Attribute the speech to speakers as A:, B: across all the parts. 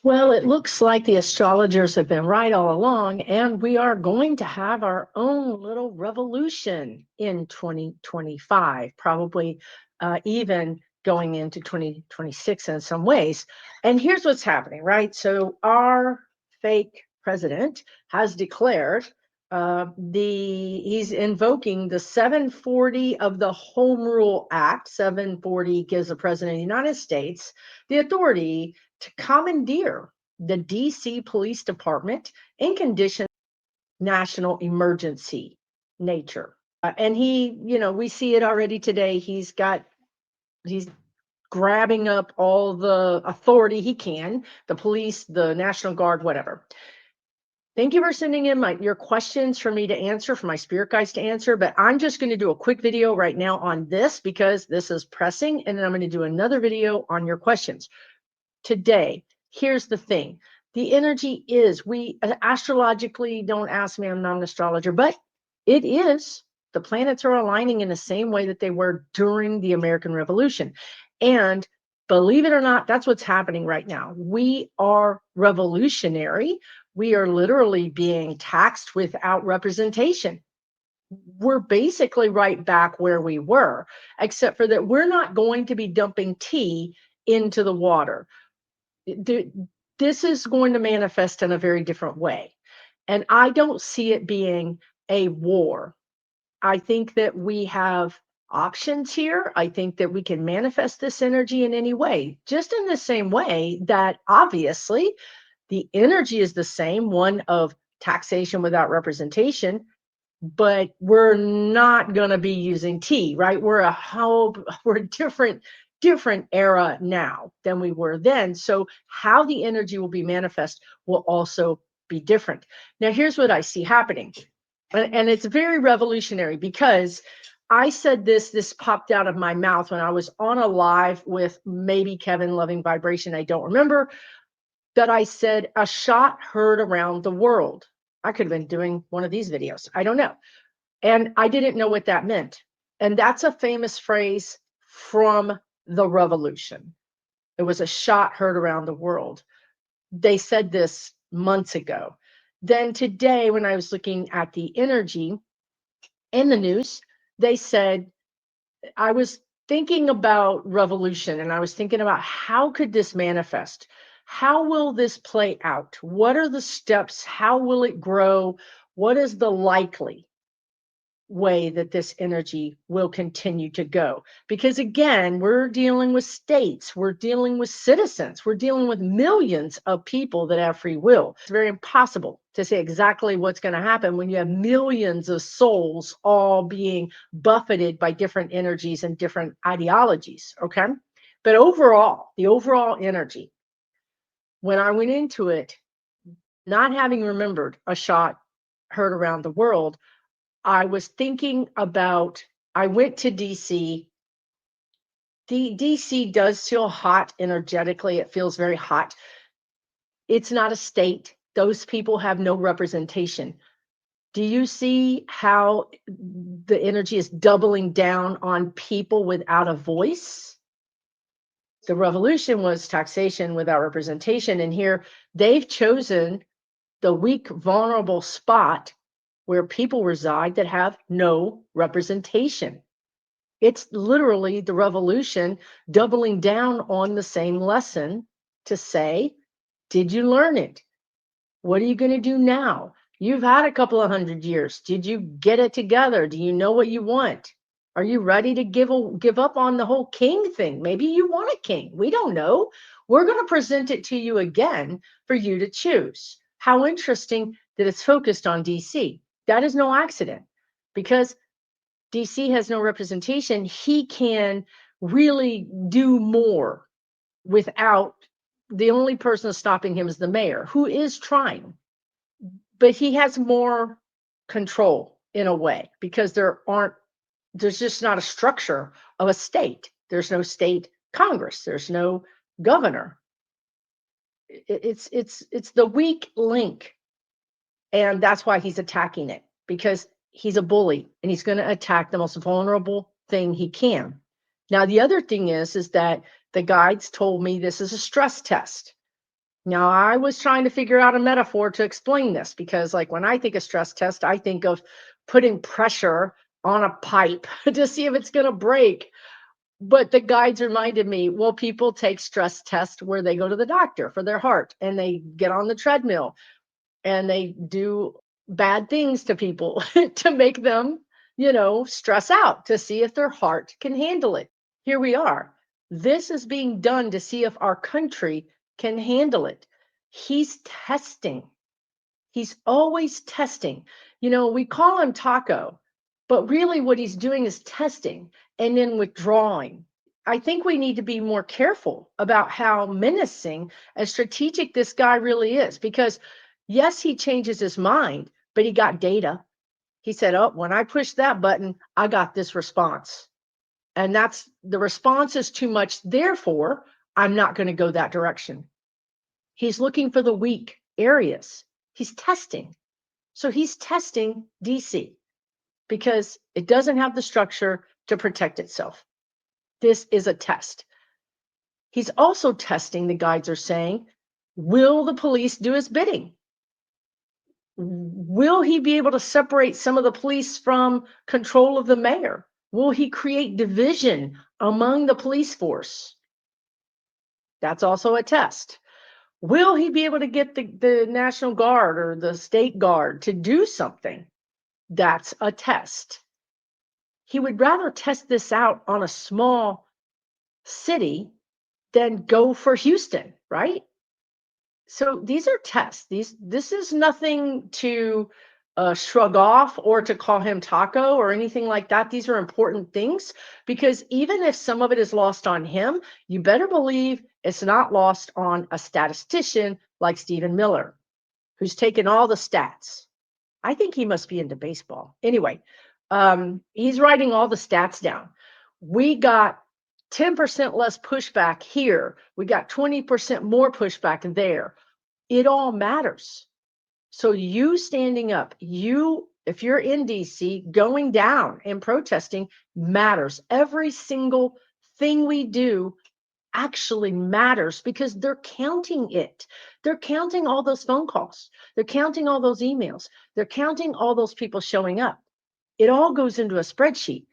A: Well, it looks like the astrologers have been right all along, and we are going to have our own little revolution in 2025, probably even going into 2026 in some ways. And here's what's happening, right? So our fake president has declared he's invoking the 740 of the Home Rule Act. 740 gives the president of the United States the authority to commandeer the DC Police Department in conditions of national emergency nature. And we see it already today. He's grabbing up all the authority he can, the police, the National Guard, whatever. Thank you for sending in your questions for me to answer, for my spirit guides to answer, but I'm just going to do a quick video right now on this because this is pressing, and then I'm going to do another video on your questions. Today, here's the thing. The energy is, we astrologically, don't ask me, I'm not an astrologer, but it is. The planets are aligning in the same way that they were during the American Revolution. And believe it or not, that's what's happening right now. We are revolutionary. We are literally being taxed without representation. We're basically right back where we were, except for that we're not going to be dumping tea into the water. This is going to manifest in a very different way. And I don't see it being a war. I think that we have options here. I think that we can manifest this energy in any way, just in the same way that obviously the energy is the same, one of taxation without representation, but we're not going to be using tea, right? We're a different era now than we were then. So how the energy will be manifest will also be different. Now, here's what I see happening. And it's very revolutionary because I said this popped out of my mouth when I was on a live with maybe Kevin Loving Vibration. I don't remember that I said a shot heard around the world. I could have been doing one of these videos. I don't know. And I didn't know what that meant. And that's a famous phrase from the revolution. It was a shot heard around the world. They said this months ago. Then today, when I was looking at the energy in the news, they said, I was thinking about revolution and I was thinking about how could this manifest? How will this play out? What are the steps? How will it grow? What is the likely way that this energy will continue to go? Because again, we're dealing with states, we're dealing with citizens, we're dealing with millions of people that have free will. It's very impossible to say exactly what's going to happen when you have millions of souls all being buffeted by different energies and different ideologies. Okay. But overall, the overall energy, when I went into it, not having remembered a shot heard around the world, I was thinking about, I went to DC. DC does feel hot energetically. It feels very hot. It's not a state. Those people have no representation. Do you see how the energy is doubling down on people without a voice? The revolution was taxation without representation. And here they've chosen the weak, vulnerable spot where people reside that have no representation. It's literally the revolution doubling down on the same lesson to say, did you learn it? What are you going to do now? You've had a couple of 100 years. Did you get it together? Do you know what you want? Are you ready to give up on the whole king thing? Maybe you want a king. We don't know. We're going to present it to you again for you to choose. How interesting that it's focused on DC. That is no accident because DC has no representation. He can really do more without, the only person stopping him is the mayor, who is trying, but he has more control in a way because there's just not a structure of a state. There's no state Congress. There's no governor. It's the weak link. And that's why he's attacking it, because he's a bully and he's going to attack the most vulnerable thing he can. Now, the other thing is that the guides told me this is a stress test. Now, I was trying to figure out a metaphor to explain this because, like, when I think of stress test, I think of putting pressure on a pipe to see if it's going to break. But the guides reminded me, well, people take stress tests where they go to the doctor for their heart and they get on the treadmill and they do bad things to people to make them, stress out to see if their heart can handle it. Here we are. This is being done to see if our country can handle it. He's testing. He's always testing. We call him Taco, but really what he's doing is testing and then withdrawing. I think we need to be more careful about how menacing and strategic this guy really is because, yes, he changes his mind, but he got data. He said, oh, when I push that button, I got this response. And that's the response is too much. Therefore, I'm not going to go that direction. He's looking for the weak areas. He's testing. So he's testing DC because it doesn't have the structure to protect itself. This is a test. He's also testing, the guides are saying, will the police do his bidding? Will he be able to separate some of the police from control of the mayor? Will he create division among the police force? That's also a test. Will he be able to get the National Guard or the State Guard to do something? That's a test. He would rather test this out on a small city than go for Houston, right? So these are tests. This is nothing to shrug off or to call him Taco or anything like that. These are important things because even if some of it is lost on him, you better believe it's not lost on a statistician like Stephen Miller, who's taken all the stats. I think he must be into baseball. Anyway, he's writing all the stats down. We got 10% less pushback here. We got 20% more pushback there. It all matters. So you standing up, if you're in DC, going down and protesting matters. Every single thing we do actually matters because they're counting it. They're counting all those phone calls. They're counting all those emails. They're counting all those people showing up. It all goes into a spreadsheet.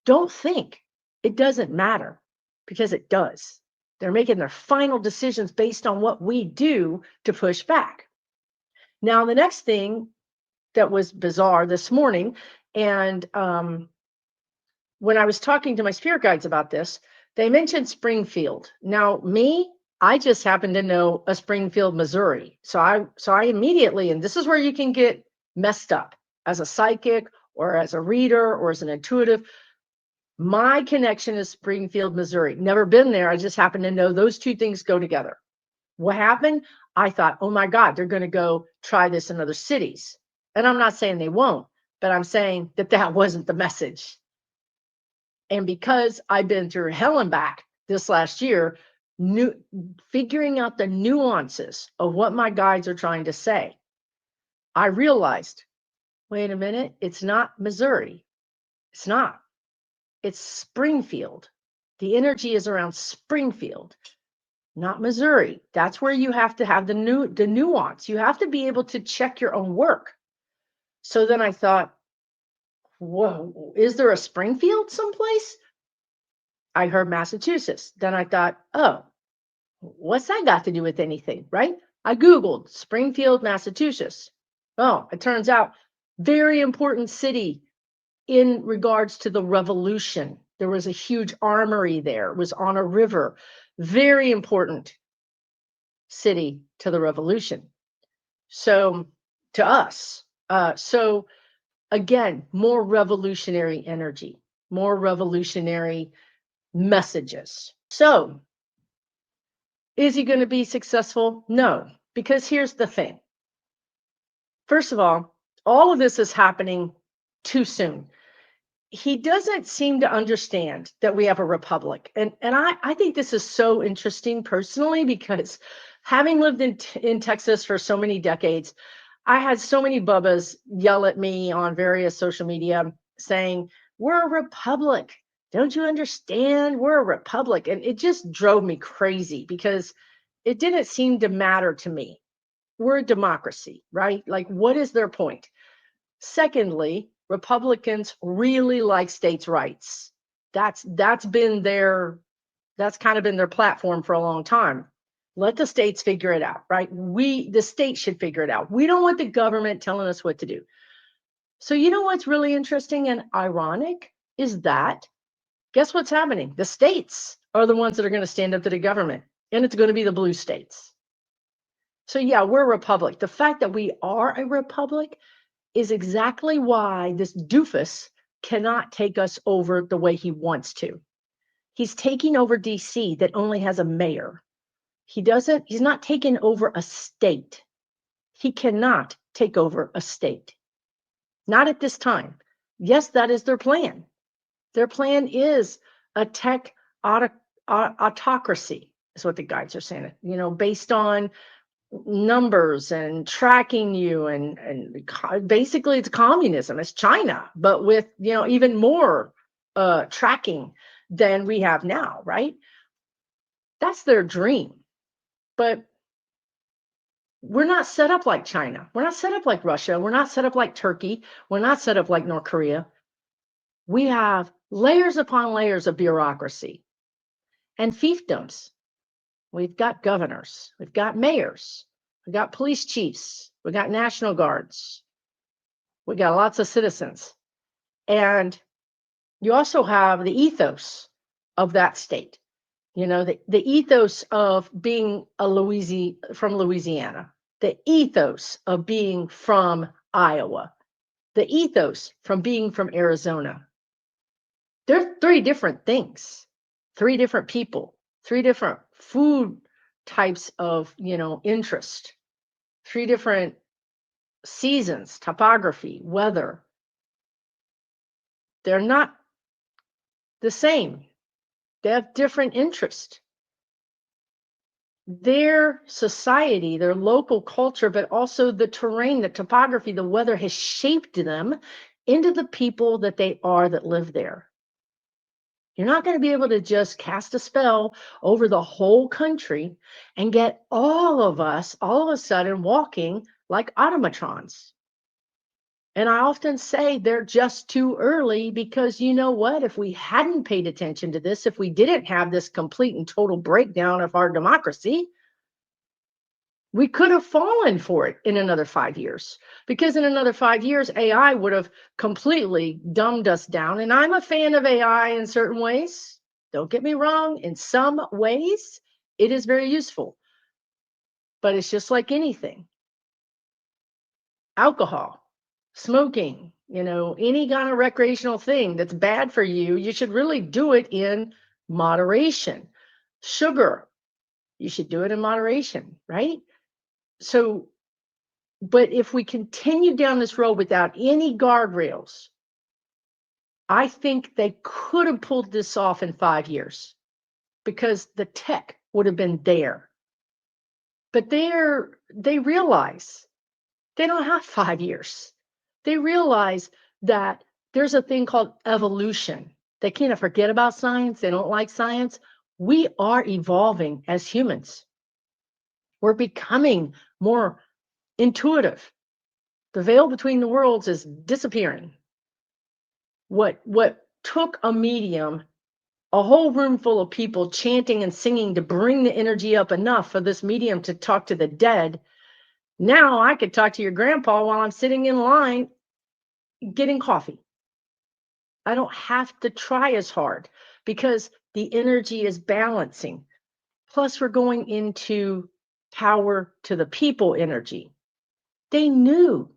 A: Don't think it doesn't matter because it does. They're making their final decisions based on what we do to push back. Now, the next thing that was bizarre this morning, and when I was talking to my spirit guides about this, they mentioned Springfield. Now, I just happen to know a Springfield, Missouri. So I immediately, and this is where you can get messed up as a psychic or as a reader or as an intuitive. My connection is Springfield, Missouri. Never been there. I just happen to know those two things go together. What happened? I thought, oh my God, they're going to go try this in other cities. And I'm not saying they won't, but I'm saying that wasn't the message. And because I've been through hell and back this last year, figuring out the nuances of what my guides are trying to say, I realized, wait a minute, it's not Missouri. It's not. It's Springfield. The energy is around Springfield, not Missouri. That's where you have to have the nuance. You have to be able to check your own work. So then I thought, whoa, is there a Springfield someplace? I heard Massachusetts. Then I thought, oh, what's that got to do with anything, right? I Googled Springfield, Massachusetts. Oh, it turns out very important city in regards to the revolution. There was a huge armory there. It was on a river. Very important city to the revolution. So to us, so again, more revolutionary energy, more revolutionary messages. So is he going to be successful? No, because here's the thing. First of all of this is happening too soon. He doesn't seem to understand that we have a republic. And I think this is so interesting personally, because having lived in Texas for so many decades, I had so many bubbas yell at me on various social media saying, we're a republic. Don't you understand? We're a republic. And it just drove me crazy because it didn't seem to matter to me. We're a democracy, right? Like, what is their point? Secondly, Republicans really like states' rights. That's been that's kind of been their platform for a long time. Let the states figure it out, right? The state should figure it out. We don't want the government telling us what to do. So you know what's really interesting and ironic is that guess what's happening? The states are the ones that are going to stand up to the government, and it's going to be the blue states. So yeah, we're a republic. The fact that we are a republic is exactly why this doofus cannot take us over the way he wants to. He's taking over DC that only has a mayor. He's not taking over a state. He cannot take over a state. Not at this time. Yes, that is their plan. Their plan is a tech autocracy, is what the guides are saying. You know, based on numbers and tracking you, and basically it's communism. It's China, but with even more tracking than we have now, right? That's their dream. But we're not set up like China. We're not set up like Russia. We're not set up like Turkey. We're not set up like North Korea. We have layers upon layers of bureaucracy and fiefdoms. We've got governors. We've got mayors. We've got police chiefs. We've got National Guards. We got lots of citizens. And you also have the ethos of that state. You know, the ethos of being from Louisiana, the ethos of being from Iowa, the ethos from being from Arizona. They're three different things, three different people, three different food types of, interest, three different seasons, topography, weather. They're not the same. They have different interests. Their society, their local culture, but also the terrain, the topography, the weather has shaped them into the people that they are that live there. You're not going to be able to just cast a spell over the whole country and get all of us all of a sudden walking like automatrons. And I often say they're just too early because you know what? If we hadn't paid attention to this, if we didn't have this complete and total breakdown of our democracy, we could have fallen for it in another 5 years, because in another 5 years, AI would have completely dumbed us down. And I'm a fan of AI in certain ways. Don't get me wrong. In some ways, it is very useful. But it's just like anything. Alcohol, smoking, any kind of recreational thing that's bad for you, you should really do it in moderation. Sugar, you should do it in moderation, right? So, but if we continue down this road without any guardrails, I think they could have pulled this off in 5 years because the tech would have been there. But they realize they don't have 5 years. They realize that there's a thing called evolution. They can't forget about science. They don't like science. We are evolving as humans. We're becoming more intuitive. The veil between the worlds is disappearing. What took a medium, a whole room full of people chanting and singing to bring the energy up enough for this medium to talk to the dead, now I could talk to your grandpa while I'm sitting in line getting coffee. I don't have to try as hard because the energy is balancing. Plus, we're going into power to the people energy. They knew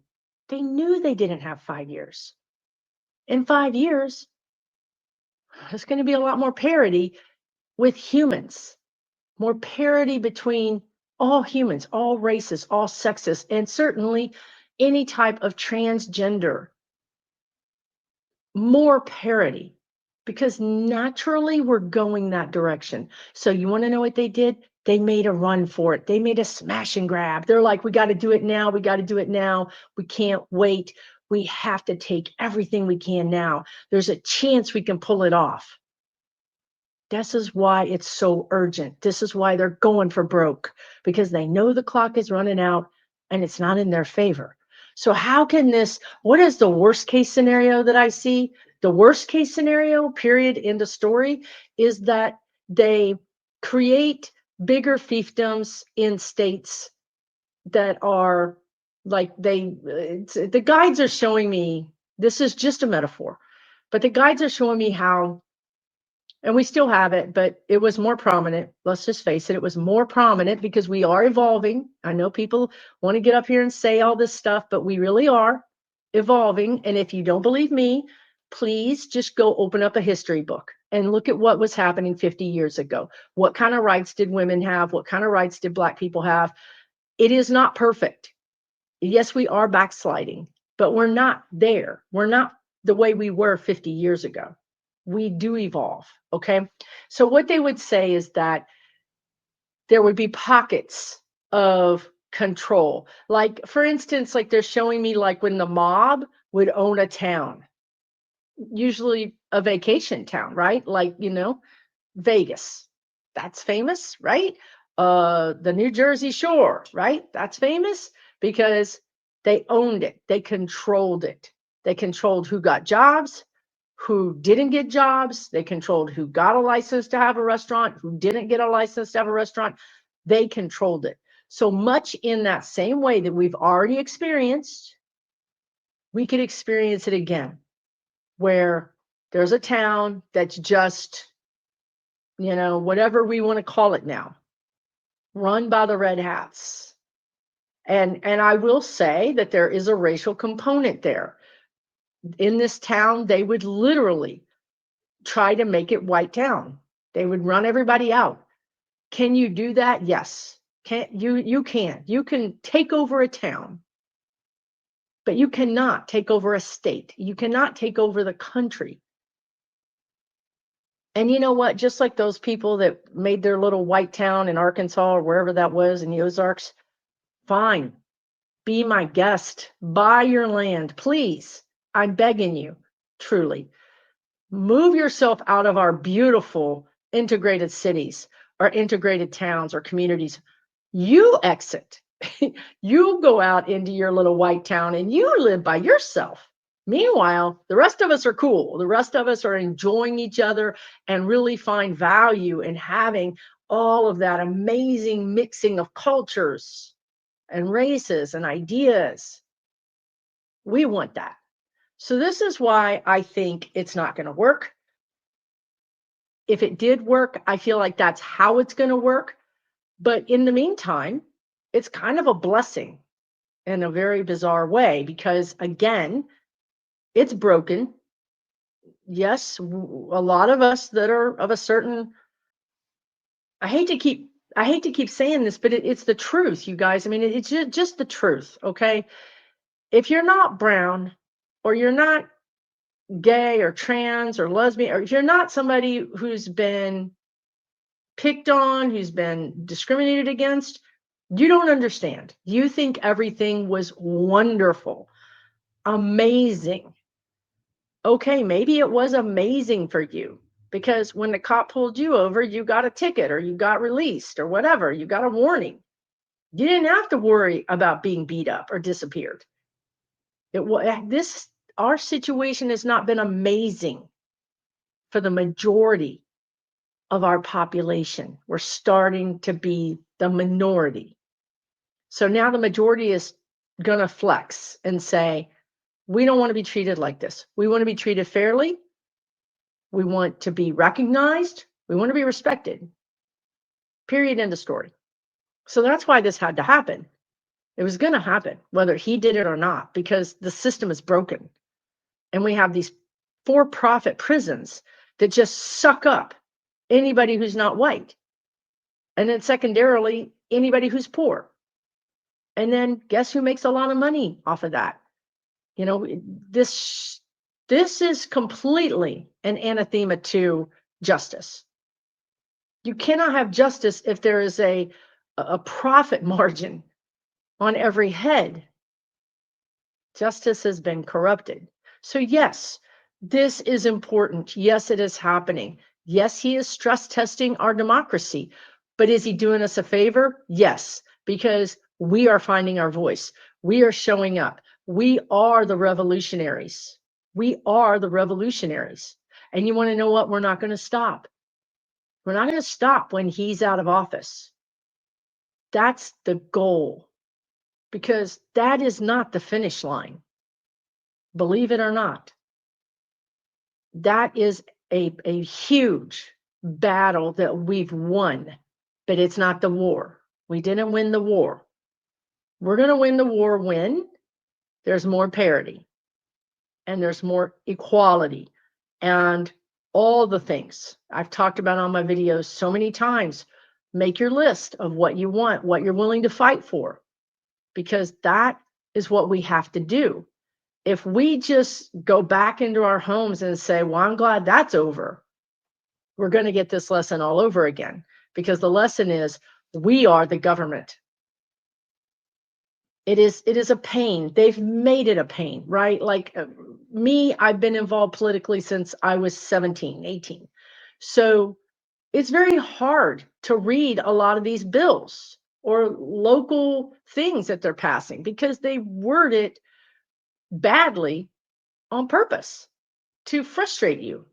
A: they didn't have 5 years. In 5 years, there's going to be a lot more parity with humans, more parity between all humans, all races, all sexes, and certainly any type of transgender. More parity, because naturally we're going that direction. So you want to know what they did? They made a run for it. They made a smash and grab. They're like, we got to do it now. We got to do it now. We can't wait. We have to take everything we can now. There's a chance we can pull it off. This is why it's so urgent. This is why they're going for broke, because they know the clock is running out and it's not in their favor. So how can this, what is the worst case scenario that I see? The worst case scenario, period, end of story, is that they create bigger fiefdoms in states that are like the guides are showing me, this is just a metaphor, but the guides are showing me how, and we still have it, but it was more prominent. Let's just face it, it was more prominent because we are evolving. I know people want to get up here and say all this stuff, but we really are evolving. And if you don't believe me, please just go open up a history book and look at what was happening 50 years ago. What kind of rights did women have? What kind of rights did Black people have? It is not perfect. Yes, we are backsliding, but we're not there. We're not the way we were 50 years ago. We do evolve. Okay. So what they would say is that there would be pockets of control. Like, for instance, like they're showing me like when the mob would own a town, usually a vacation town, right? Like, Vegas. That's famous, right? The New Jersey Shore, right? That's famous because they owned it. They controlled it. They controlled who got jobs, who didn't get jobs. They controlled who got a license to have a restaurant, who didn't get a license to have a restaurant. They controlled it. So much in that same way that we've already experienced, we could experience it again, where there's a town that's just, whatever we want to call it now, run by the red hats. And I will say that there is a racial component there. In this town, they would literally try to make it white town. They would run everybody out. Can you do that? Yes. You can. You can take over a town, but you cannot take over a state. You cannot take over the country. And you know what? Just like those people that made their little white town in Arkansas or wherever that was in the Ozarks, fine. Be my guest. Buy your land, please. I'm begging you, truly. Move yourself out of our beautiful integrated cities or integrated towns or communities. You exit. You go out into your little white town and you live by yourself. Meanwhile, the rest of us are cool. The rest of us are enjoying each other and really find value in having all of that amazing mixing of cultures and races and ideas. We want that. So this is why I think it's not going to work. If it did work, I feel like that's how it's going to work. But in the meantime, it's kind of a blessing in a very bizarre way, because again, it's broken. Yes, a lot of us that are of a certain, I hate to keep saying this, but it's the truth, you guys. I mean, it's just the truth. Okay. If you're not brown, or you're not gay or trans or lesbian, or if you're not somebody who's been picked on, who's been discriminated against, you don't understand. You think everything was wonderful, amazing. Okay, maybe it was amazing for you because when the cop pulled you over, you got a ticket or you got released or whatever, you got a warning. You didn't have to worry about being beat up or disappeared. Our situation has not been amazing for the majority of our population. We're starting to be the minority. So now the majority is going to flex and say, we don't want to be treated like this. We want to be treated fairly. We want to be recognized. We want to be respected. Period. End of story. So that's why this had to happen. It was going to happen, whether he did it or not, because the system is broken. And we have these for-profit prisons that just suck up anybody who's not white. And then secondarily, anybody who's poor. And then guess who makes a lot of money off of that? This is completely an anathema to justice. You cannot have justice if there is a profit margin on every head. Justice has been corrupted. So yes, this is important. Yes, it is happening. Yes, he is stress testing our democracy, but is he doing us a favor? Yes, because we are finding our voice. We are showing up. We are the revolutionaries. We are the revolutionaries. And you want to know what? We're not going to stop. We're not going to stop when he's out of office. That's the goal, because that is not the finish line. Believe it or not. That is a huge battle that we've won, but it's not the war. We didn't win the war. We're going to win the war when there's more parity and there's more equality and all the things I've talked about on my videos so many times. Make your list of what you want, what you're willing to fight for, because that is what we have to do. If we just go back into our homes and say, well, I'm glad that's over, we're going to get this lesson all over again, because the lesson is we are the government. It is a pain. They've made it a pain, right? Like me, I've been involved politically since I was 17, 18. So it's very hard to read a lot of these bills or local things that they're passing, because they word it badly on purpose to frustrate you.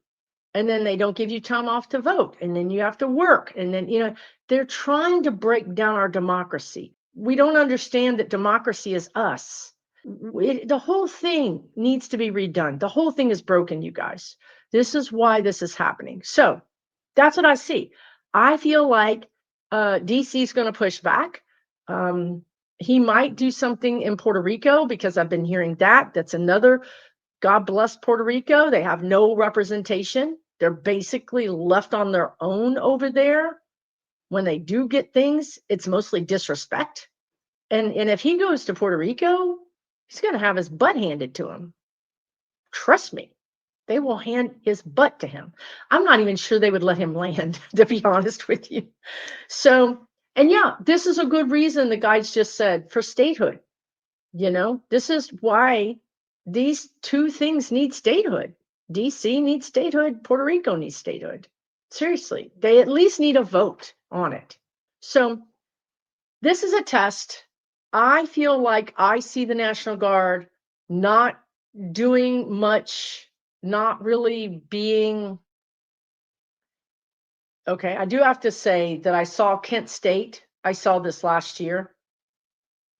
A: And then they don't give you time off to vote. And then you have to work. And then, they're trying to break down our democracy. We don't understand that democracy is us. The whole thing needs to be redone. The whole thing is broken, you guys. This is why this is happening. So that's what I see. I feel like DC is going to push back. He might do something in Puerto Rico, because I've been hearing that. That's another, God bless Puerto Rico. They have no representation. They're basically left on their own over there. When they do get things, it's mostly disrespect. And if he goes to Puerto Rico, he's going to have his butt handed to him. Trust me, they will hand his butt to him. I'm not even sure they would let him land, to be honest with you. So, and yeah, this is a good reason the guides just said for statehood. This is why these two things need statehood. DC needs statehood. Puerto Rico needs statehood. Seriously, they at least need a vote on it. So this is a test. I feel like I see the National Guard not doing much, not really being. Okay, I do have to say that I saw Kent State. I saw this last year.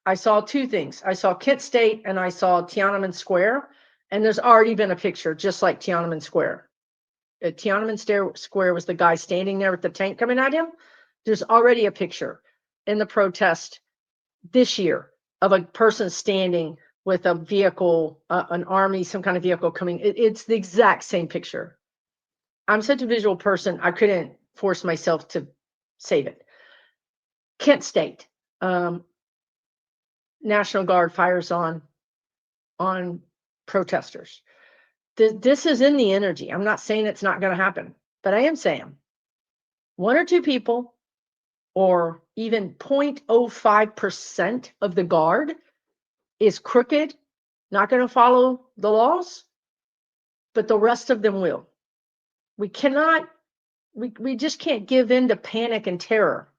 A: I saw two things. I saw Kent State and I saw Tiananmen Square. And there's already been a picture just like Tiananmen Square. Tiananmen Square was the guy standing there with the tank coming at him. There's already a picture in the protest this year of a person standing with a vehicle, an army, some kind of vehicle coming. It's the exact same picture. I'm such a visual person, I couldn't force myself to save it. Kent State. National Guard fires on protesters. This is in the energy. I'm not saying it's not going to happen, but I am saying one or two people, or even 0.05% of the guard is crooked, not going to follow the laws, but the rest of them will. We just can't give in to panic and terror.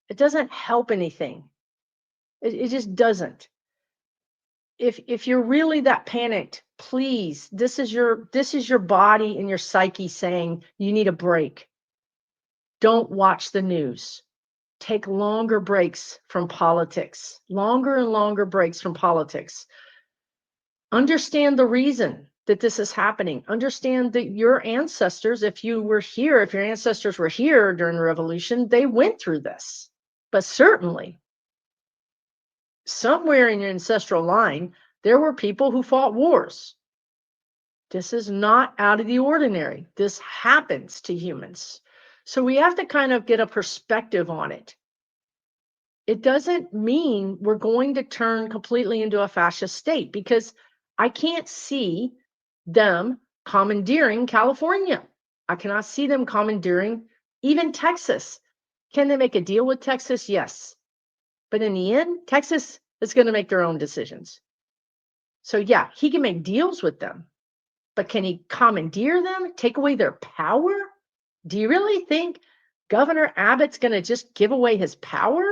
A: It doesn't help anything. It just doesn't. If you're really that panicked, please, this is your body and your psyche saying you need a break. Don't watch the news. Take longer breaks from politics, longer and longer breaks from politics. Understand the reason that this is happening. Understand that your ancestors, if your ancestors were here during the revolution, they went through this. But certainly, somewhere in your ancestral line, there were people who fought wars. This is not out of the ordinary. This happens to humans. So we have to kind of get a perspective on it. It doesn't mean we're going to turn completely into a fascist state, because I can't see them commandeering California. I cannot see them commandeering even Texas. Can they make a deal with Texas? Yes. But in the end, Texas is going to make their own decisions. So yeah, he can make deals with them, but can he commandeer them, take away their power? Do you really think Governor Abbott's going to just give away his power?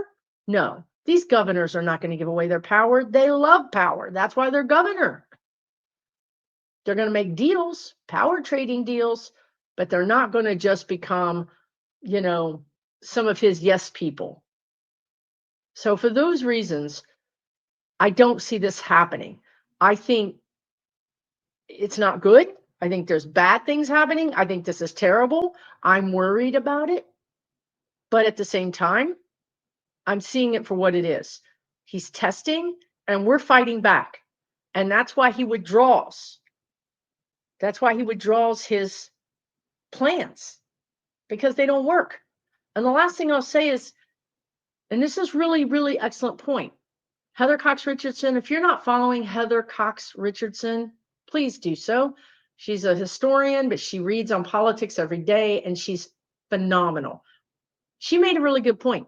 A: No, these governors are not going to give away their power. They love power. That's why they're governor. They're going to make deals, power trading deals, but they're not going to just become, some of his yes people. So for those reasons, I don't see this happening. I think it's not good. I think there's bad things happening. I think this is terrible. I'm worried about it. But at the same time, I'm seeing it for what it is. He's testing and we're fighting back. And that's why he withdraws. That's why he withdraws his plans, because they don't work. And the last thing I'll say is, and this is really, really excellent point, Heather Cox Richardson, if you're not following Heather Cox Richardson, please do so. She's a historian, but she reads on politics every day, and she's phenomenal. She made a really good point.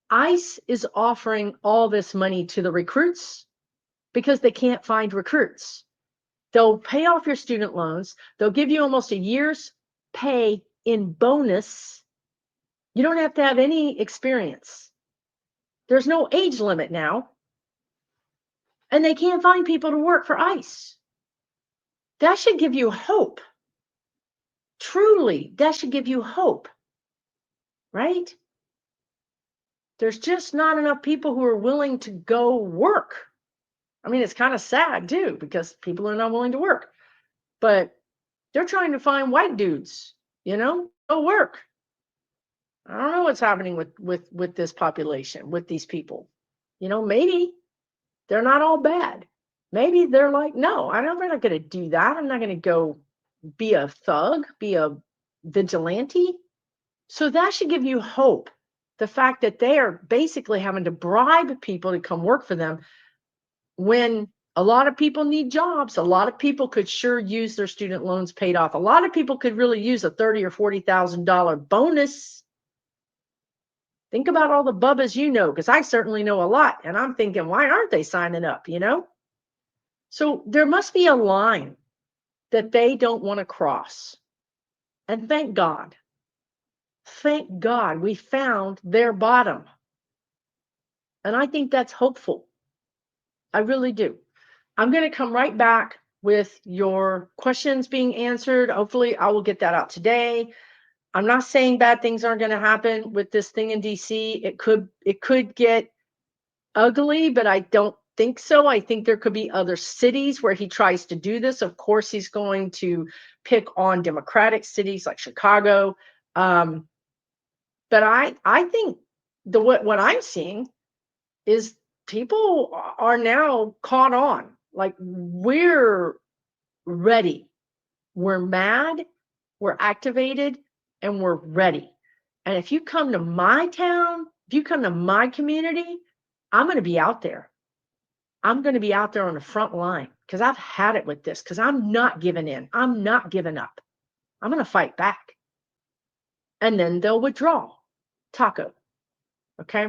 A: ICE is offering all this money to the recruits because they can't find recruits. They'll pay off your student loans. They'll give you almost a year's pay in bonus. You don't have to have any experience. There's no age limit now. And they can't find people to work for ICE. That should give you hope. Truly, that should give you hope, right? There's just not enough people who are willing to go work. I mean, it's kind of sad too, because people are not willing to work. But they're trying to find white dudes, go work. I don't know what's happening with this population, with these people. Maybe they're not all bad. Maybe they're like, no, I'm not going to do that. I'm not going to go be a thug, be a vigilante. So that should give you hope. The fact that they are basically having to bribe people to come work for them when a lot of people need jobs. A lot of people could sure use their student loans paid off. A lot of people could really use a $30,000 or $40,000 bonus. Think about all the bubbas because I certainly know a lot. And I'm thinking, why aren't they signing up, So there must be a line that they don't want to cross. And thank God we found their bottom. And I think that's hopeful. I really do. I'm going to come right back with your questions being answered. Hopefully I will get that out today. I'm not saying bad things aren't going to happen with this thing in DC. It could get ugly, but I don't think so. I think there could be other cities where he tries to do this. Of course, he's going to pick on Democratic cities like Chicago. But I think what I'm seeing is people are now caught on. Like, we're ready. We're mad. We're activated. And we're ready. And if you come to my town, if you come to my community, I'm going to be out there. I'm going to be out there on the front line because I've had it with this, because I'm not giving in. I'm not giving up. I'm going to fight back. And then they'll withdraw. Taco. Okay?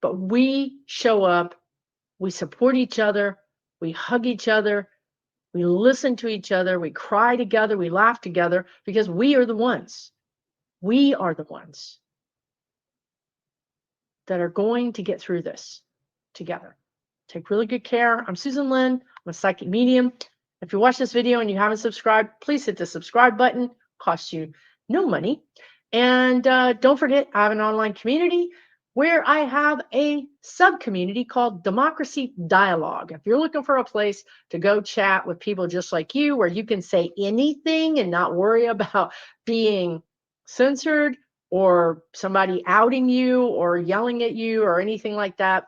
A: But we show up. We support each other. We hug each other. We listen to each other. We cry together. We laugh together because we are the ones. We are the ones that are going to get through this together. Take really good care. I'm Susan Lynn. I'm a psychic medium. If you watch this video and you haven't subscribed, please hit the subscribe button. It costs you no money. And don't forget, I have an online community where I have a sub-community called Democracy Dialogue. If you're looking for a place to go chat with people just like you, where you can say anything and not worry about being censored or somebody outing you or yelling at you or anything like that,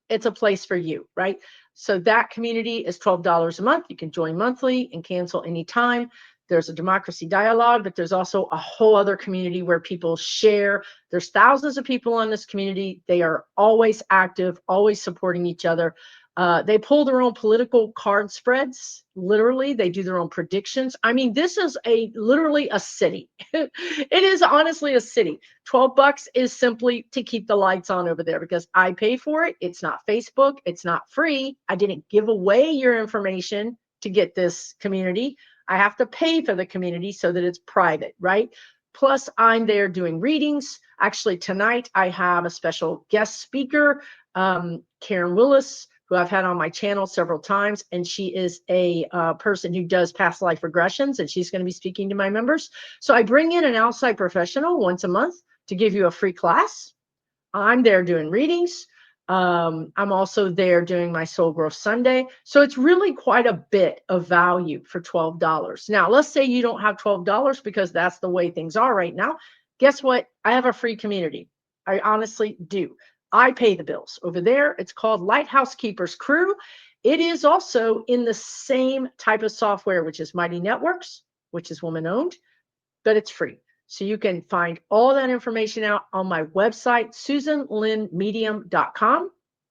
A: it's a place for you, right? So that community is $12 a month. You can join monthly and cancel anytime. There's a Democracy Dialogue, but there's also a whole other community where people share. There's thousands of people in this community. They are always active, always supporting each other. They pull their own political card spreads. Literally, they do their own predictions. I mean, this is literally a city. It is honestly a city. $12 is simply to keep the lights on over there because I pay for it. It's not Facebook. It's not free. I didn't give away your information to get this community. I have to pay for the community so that it's private, right? Plus, I'm there doing readings. Actually, tonight I have a special guest speaker, Karen Willis, who I've had on my channel several times, and she is a person who does past life regressions, and she's going to be speaking to my members. So I bring in an outside professional once a month to give you a free class. I'm there doing readings. I'm also there doing my Soul Growth Sunday. So it's really quite a bit of value for $12. Now, let's say you don't have $12 because that's the way things are right now. Guess what? I have a free community. I honestly do. I pay the bills over there. It's called Lighthouse Keepers Crew. It is also in the same type of software, which is Mighty Networks, which is woman owned, but it's free. So you can find all that information out on my website, SusanLynnMedium.com.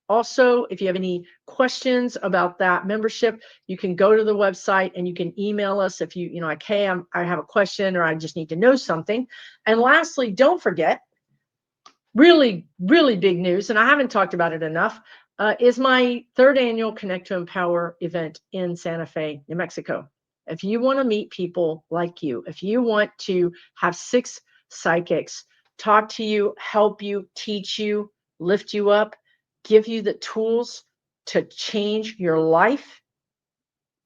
A: Also, if you have any questions about that membership, you can go to the website and you can email us if you like, hey, I have a question or I just need to know something. And lastly, don't forget, really, really big news, and I haven't talked about it enough, is my 3rd annual Connect to Empower event in Santa Fe, New Mexico. If you want to meet people like you, if you want to have 6 psychics talk to you, help you, teach you, lift you up, give you the tools to change your life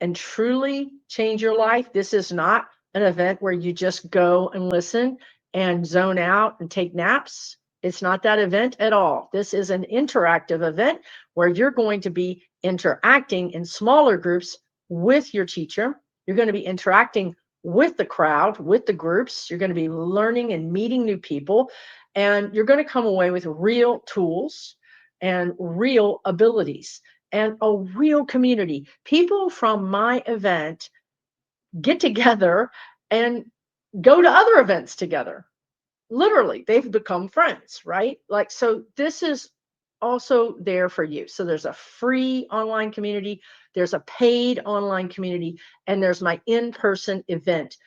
A: and truly change your life, this is not an event where you just go and listen and zone out and take naps. It's not that event at all. This is an interactive event where you're going to be interacting in smaller groups with your teacher. You're going to be interacting with the crowd, with the groups. You're going to be learning and meeting new people. And you're going to come away with real tools and real abilities and a real community. People from my event get together and go to other events together. Literally, they've become friends, right? Like, so this is also there for you. So there's a free online community, there's a paid online community, and there's my in-person event.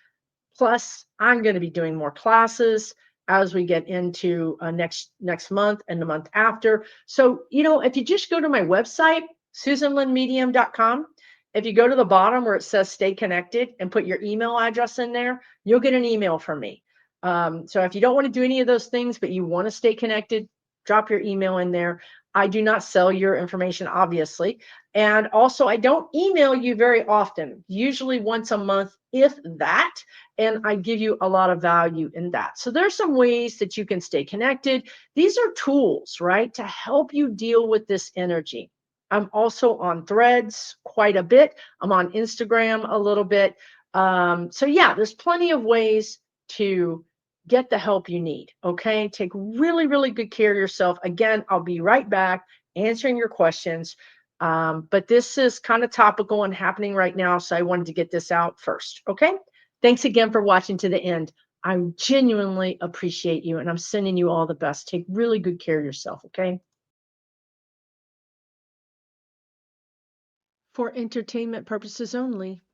A: Plus, I'm going to be doing more classes as we get into next month and the month after. So, if you just go to my website, SusanLynnMedium.com, if you go to the bottom where it says stay connected and put your email address in there, you'll get an email from me. So if you don't want to do any of those things, but you want to stay connected, drop your email in there. I do not sell your information, obviously. And also, I don't email you very often, usually once a month, if that. And I give you a lot of value in that. So there's some ways that you can stay connected. These are tools, right, to help you deal with this energy. I'm also on Threads quite a bit. I'm on Instagram a little bit. So yeah, there's plenty of ways to get the help you need. Okay. Take really, really good care of yourself. Again, I'll be right back answering your questions. But this is kind of topical and happening right now. So I wanted to get this out first. Okay. Thanks again for watching to the end. I genuinely appreciate you and I'm sending you all the best. Take really good care of yourself. Okay. For entertainment purposes only.